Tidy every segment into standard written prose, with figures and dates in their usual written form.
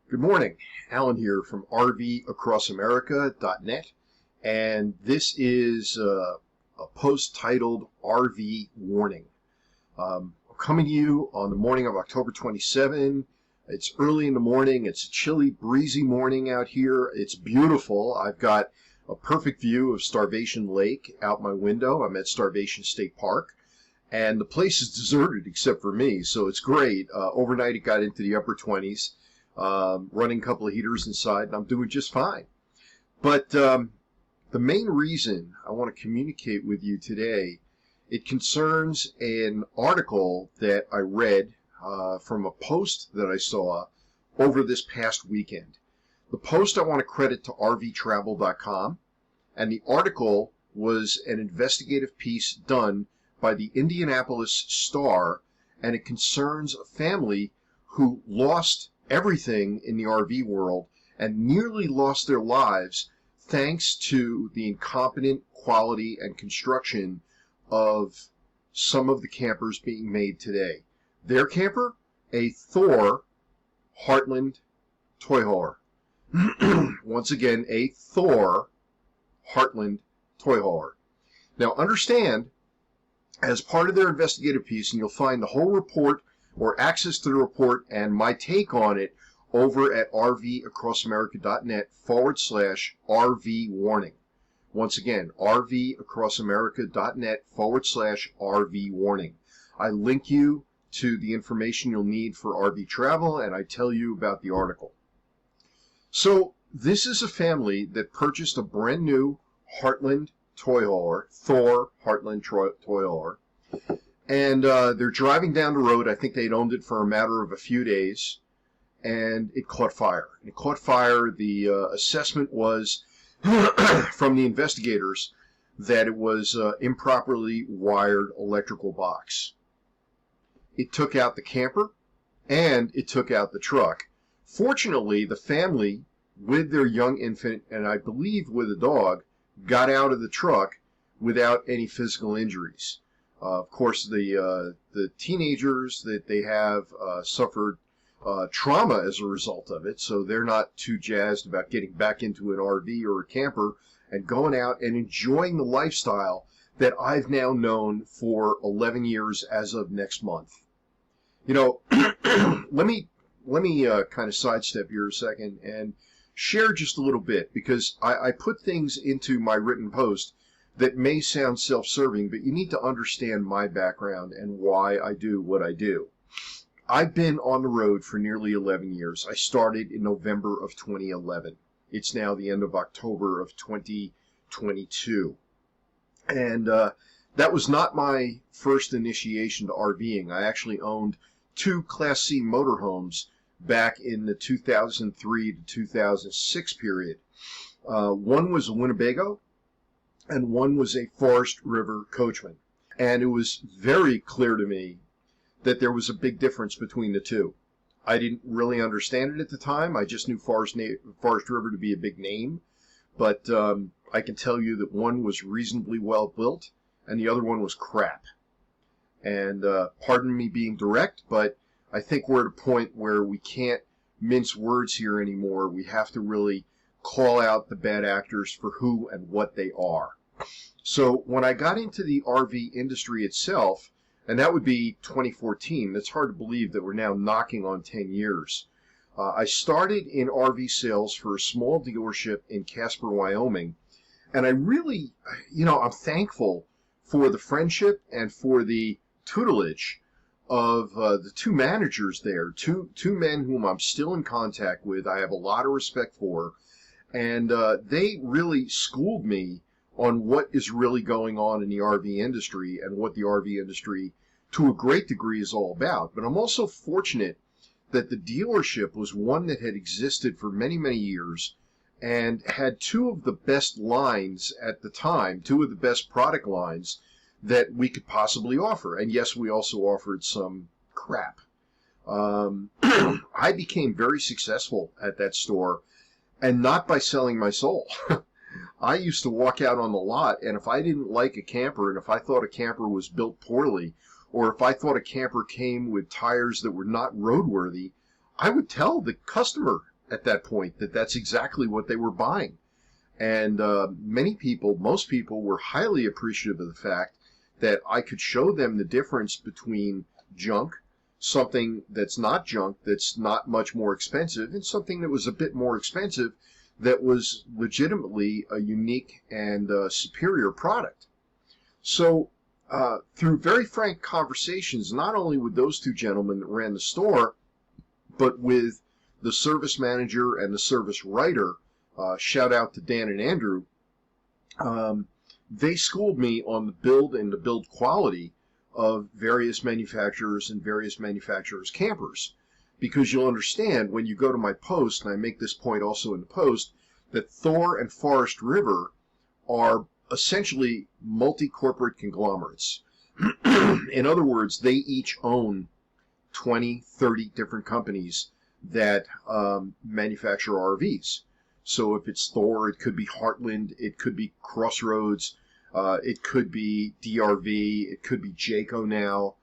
Good morning. Alan here from rvacrossamerica.net, and this is a post titled RV Warning. I'm coming to you on the morning of October 27. It's early in the morning. It's a chilly, breezy morning out here. It's beautiful. I've got a perfect view of Starvation Lake out my window. I'm at Starvation State Park, and the place is deserted except for me, so it's great. Overnight it got into the upper 20s. Running a couple of heaters inside, and I'm doing just fine. But the main reason I want to communicate with you today, it concerns an article that I read from a post that I saw over this past weekend. The post I want to credit to rvtravel.com, and the article was an investigative piece done by the Indianapolis Star, and it concerns a family who lost everything in the RV world and nearly lost their lives thanks to the incompetent quality and construction of some of the campers being made today. Their camper, a Thor Heartland toy hauler. Once again, a Thor Heartland toy hauler. Now understand, as part of their investigative piece, and you'll find the whole report or access to the report and my take on it over at rvacrossamerica.net/RV-warning. Once again, rvacrossamerica.net/RV-warning. I link you to the information you'll need for RV travel, and I tell you about the article. So this is a family that purchased a brand new Heartland toy hauler, Thor Heartland toy hauler. And they're driving down the road. I think they'd owned it for a matter of a few days, and it caught fire. It caught fire. The assessment was from the investigators that it was improperly wired electrical box. It took out the camper, and it took out the truck. Fortunately, the family, with their young infant, and I believe with a dog, got out of the truck without any physical injuries. Of course, the teenagers that they have suffered trauma as a result of it, so they're not too jazzed about getting back into an RV or a camper and going out and enjoying the lifestyle that I've now known for 11 years as of next month. You know, let me kind of sidestep here a second and share just a little bit, because I put things into my written post that may sound self-serving, but you need to understand my background and why I do what I do. I've been on the road for nearly 11 years. I started in November of 2011. It's now the end of October of 2022. And that was not my first initiation to RVing. I actually owned two Class C motorhomes back in the 2003 to 2006 period. One was a Winnebago, and one was a Forest River Coachman. And it was very clear to me that there was a big difference between the two. I didn't really understand it at the time. I just knew Forest River to be a big name. But I can tell you that one was reasonably well built, and the other one was crap. And pardon me being direct, but I think we're at a point where we can't mince words here anymore. We have to really call out the bad actors for who and what they are. So when I got into the RV industry itself, and that would be 2014, that's hard to believe that we're now knocking on 10 years. I started in RV sales for a small dealership in Casper, Wyoming, and I really, I'm thankful for the friendship and for the tutelage of the two managers there, two men whom I'm still in contact with. I have a lot of respect for, and they really schooled me on what is really going on in the RV industry and what the RV industry to a great degree is all about. But I'm also fortunate that the dealership was one that had existed for many, many years and had two of the best lines at the time, two of the best product lines that we could possibly offer. And yes, we also offered some crap. I became very successful at that store, and not by selling my soul. I used to walk out on the lot, and if I didn't like a camper, and if I thought a camper was built poorly, or if I thought a camper came with tires that were not roadworthy, I would tell the customer at that point that that's exactly what they were buying. And many people, most people, were highly appreciative of the fact that I could show them the difference between junk, something that's not junk, that's not much more expensive, and something that was a bit more expensive that was legitimately a unique and superior product. So through very frank conversations, not only with those two gentlemen that ran the store, but with the service manager and the service writer, shout out to Dan and Andrew, they schooled me on the build and the build quality of various manufacturers and various manufacturers' campers. Because you'll understand when you go to my post, and I make this point also in the post, that Thor and Forest River are essentially multi-corporate conglomerates. In other words, they each own 20, 30 different companies that manufacture RVs. So if it's Thor, it could be Heartland, it could be Crossroads, it could be DRV, it could be Jayco now,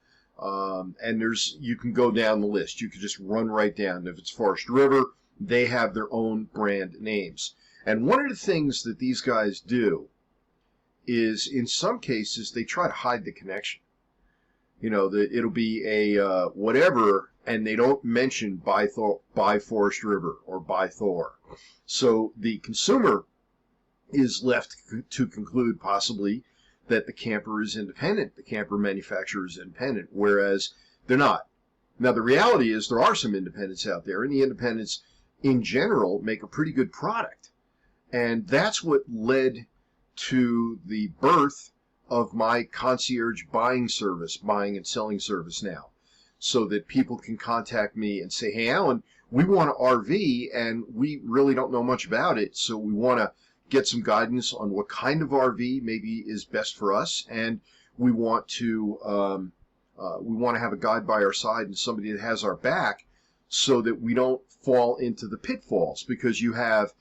and you can go down the list. You could just run right down. If it's Forest River, they have their own brand names. And one of the things that these guys do is, in some cases, they try to hide the connection. You know, it'll be a whatever, and they don't mention by Forest River or by Thor. So the consumer is left to conclude possibly that the camper is independent, the camper manufacturer is independent, whereas they're not. Now, the reality is there are some independents out there, and the independents in general make a pretty good product. And that's what led to the birth of my concierge buying service, buying and selling service now, so that people can contact me and say, hey, Alan, we want an RV and we really don't know much about it, so we want to get some guidance on what kind of RV maybe is best for us, and we want to have a guide by our side and somebody that has our back so that we don't fall into the pitfalls, because you have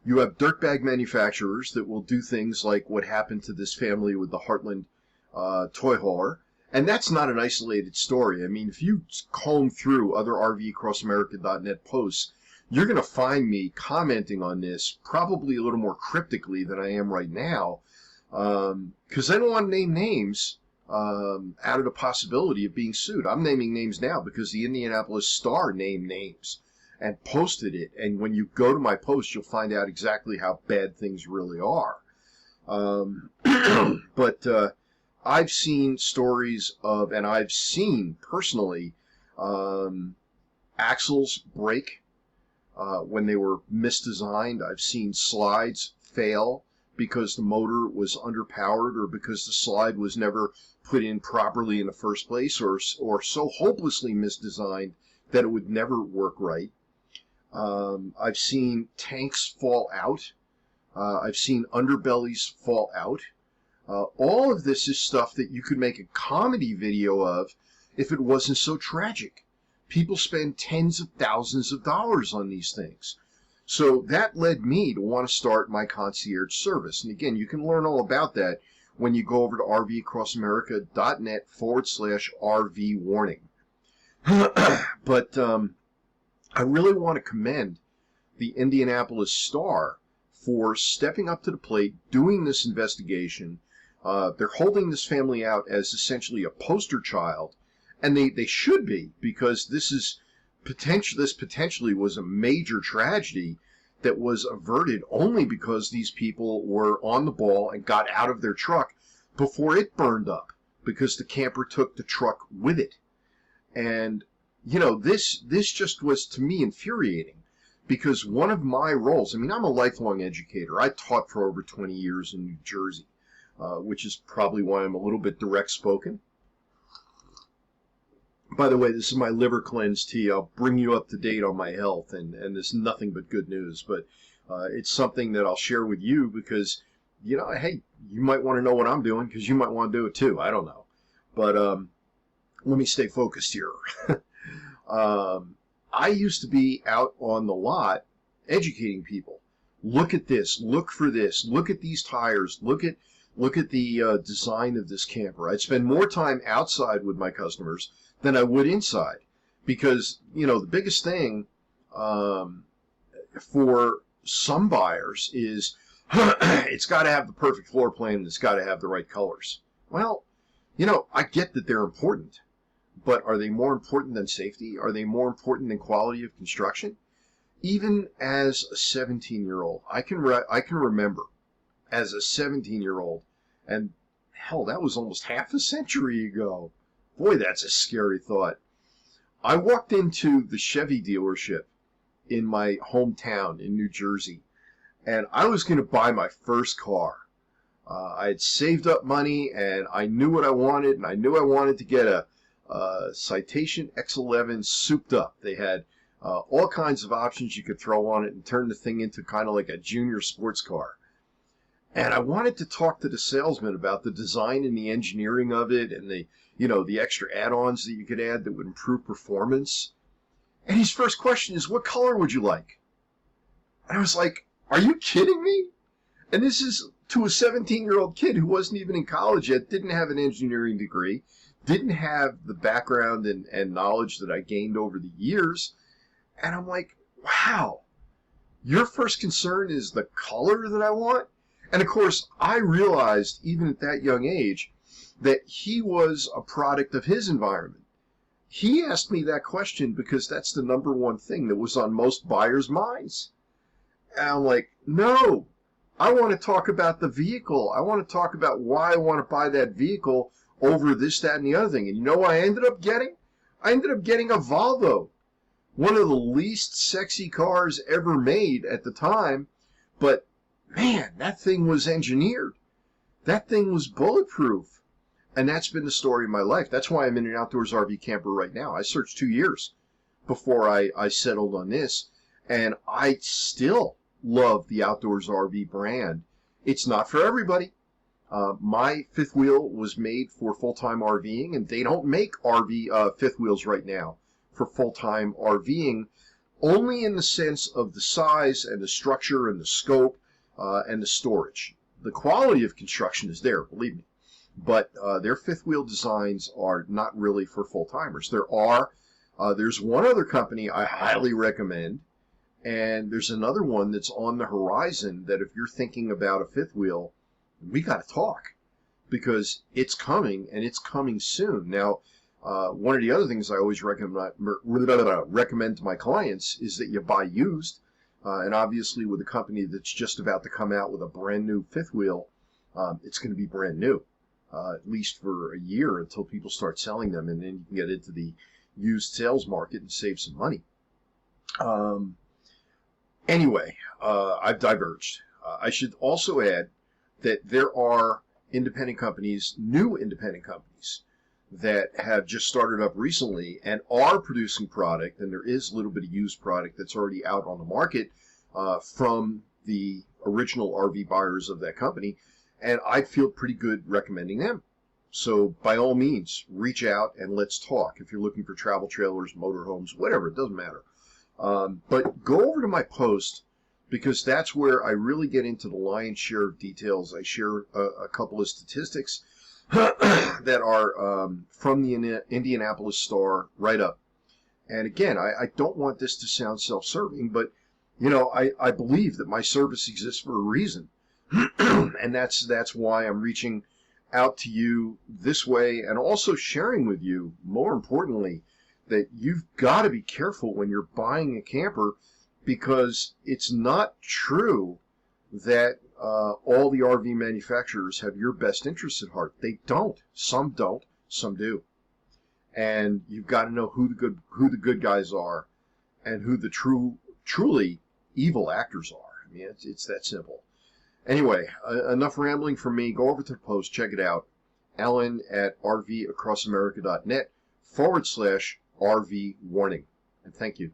you have dirtbag manufacturers that will do things like what happened to this family with the Heartland toy hauler. And that's not an isolated story. I mean, if you comb through other rvcrossamerica.net posts, you're going to find me commenting on this probably a little more cryptically than I am right now, because I don't want to name names out of the possibility of being sued. I'm naming names now because the Indianapolis Star named names and posted it. And when you go to my post, you'll find out exactly how bad things really are. But I've seen stories of, and I've seen personally, axles break when they were misdesigned. I've seen slides fail because the motor was underpowered, or because the slide was never put in properly in the first place, or so hopelessly misdesigned that it would never work right. I've seen tanks fall out. I've seen underbellies fall out. All of this is stuff that you could make a comedy video of if it wasn't so tragic. People spend tens of thousands of dollars on these things. So that led me to want to start my concierge service. And again, you can learn all about that when you go over to rvcrossamerica.net/rvwarning. But I really want to commend the Indianapolis Star for stepping up to the plate, doing this investigation. They're holding this family out as essentially a poster child, and they should be, because this potentially was a major tragedy that was averted only because these people were on the ball and got out of their truck before it burned up, because the camper took the truck with it. And you know, this just was, to me, infuriating, because one of my roles, I mean, I'm a lifelong educator. I taught for over 20 years in New Jersey, which is probably why I'm a little bit direct spoken. By the way, this is my liver cleanse tea. I'll bring you up to date on my health, and there's nothing but good news. But it's something that I'll share with you because, you know, hey, you might want to know what I'm doing, because you might want to do it too. I don't know. But let me stay focused here. I used to be out on the lot educating people. Look at this. Look for this. Look at these tires. Look at the design of this camper. I'd spend more time outside with my customers than I would inside, because, you know, the biggest thing for some buyers is it's got to have the perfect floor plan and it's got to have the right colors. Well, you know, I get that they're important, but are they more important than safety? Are they more important than quality of construction? Even as a 17-year-old, I can remember as a 17-year-old, and hell, that was almost half a century ago. Boy, that's a scary thought. I walked into the Chevy dealership in my hometown in New Jersey, and I was going to buy my first car. I had saved up money, and I knew what I wanted, and I knew I wanted to get a Citation X11 souped up. They had all kinds of options you could throw on it and turn the thing into kind of like a junior sports car. And I wanted to talk to the salesman about the design and the engineering of it and the, you know, the extra add-ons that you could add that would improve performance. And his first question is, what color would you like? And I was like, are you kidding me? And this is to a 17-year-old kid who wasn't even in college yet, didn't have an engineering degree, didn't have the background and knowledge that I gained over the years. And I'm like, wow, your first concern is the color that I want? And of course, I realized even at that young age that he was a product of his environment. He asked me that question because that's the number one thing that was on most buyers' minds. And I'm like, no, I want to talk about the vehicle. I want to talk about why I want to buy that vehicle over this, that, and the other thing. And you know what I ended up getting? I ended up getting a Volvo, one of the least sexy cars ever made at the time, but man, that thing was engineered. That thing was bulletproof. And that's been the story of my life. That's why I'm in an outdoors RV camper right now. I searched 2 years before I settled on this, and I still love the outdoors RV brand. It's not for everybody. My fifth wheel was made for full-time RVing, and they don't make fifth wheels right now for full-time RVing, only in the sense of the size and the structure and the scope and the storage. The quality of construction is there, believe me, but their fifth wheel designs are not really for full-timers. There's one other company I highly recommend, and there's another one that's on the horizon that if you're thinking about a fifth wheel, we got to talk, because it's coming, and it's coming soon. Now, one of the other things I always recommend to my clients is that you buy used, and obviously with a company that's just about to come out with a brand new fifth wheel, it's going to be brand new, at least for a year until people start selling them, and then you can get into the used sales market and save some money. Anyway, I've diverged. I should also add that there are independent companies, new independent companies, that have just started up recently and are producing product, and there is a little bit of used product that's already out on the market from the original RV buyers of that company, and I feel pretty good recommending them. So by all means, reach out and let's talk. If you're looking for travel trailers, motorhomes, whatever, it doesn't matter. But go over to my post, because that's where I really get into the lion's share of details. I share a couple of statistics that are from the Indianapolis Star write-up. And again, I don't want this to sound self-serving, but you know, I believe that my service exists for a reason. And that's why I'm reaching out to you this way, and also sharing with you, more importantly, that you've got to be careful when you're buying a camper, because it's not true that all the RV manufacturers have your best interests at heart. They don't. Some don't. Some do. And you've got to know who the good guys are, and who the truly evil actors are. I mean, it's that simple. Anyway, enough rambling from me. Go over to the post. Check it out. Alan at rvacrossamerica.net /RV warning. And thank you.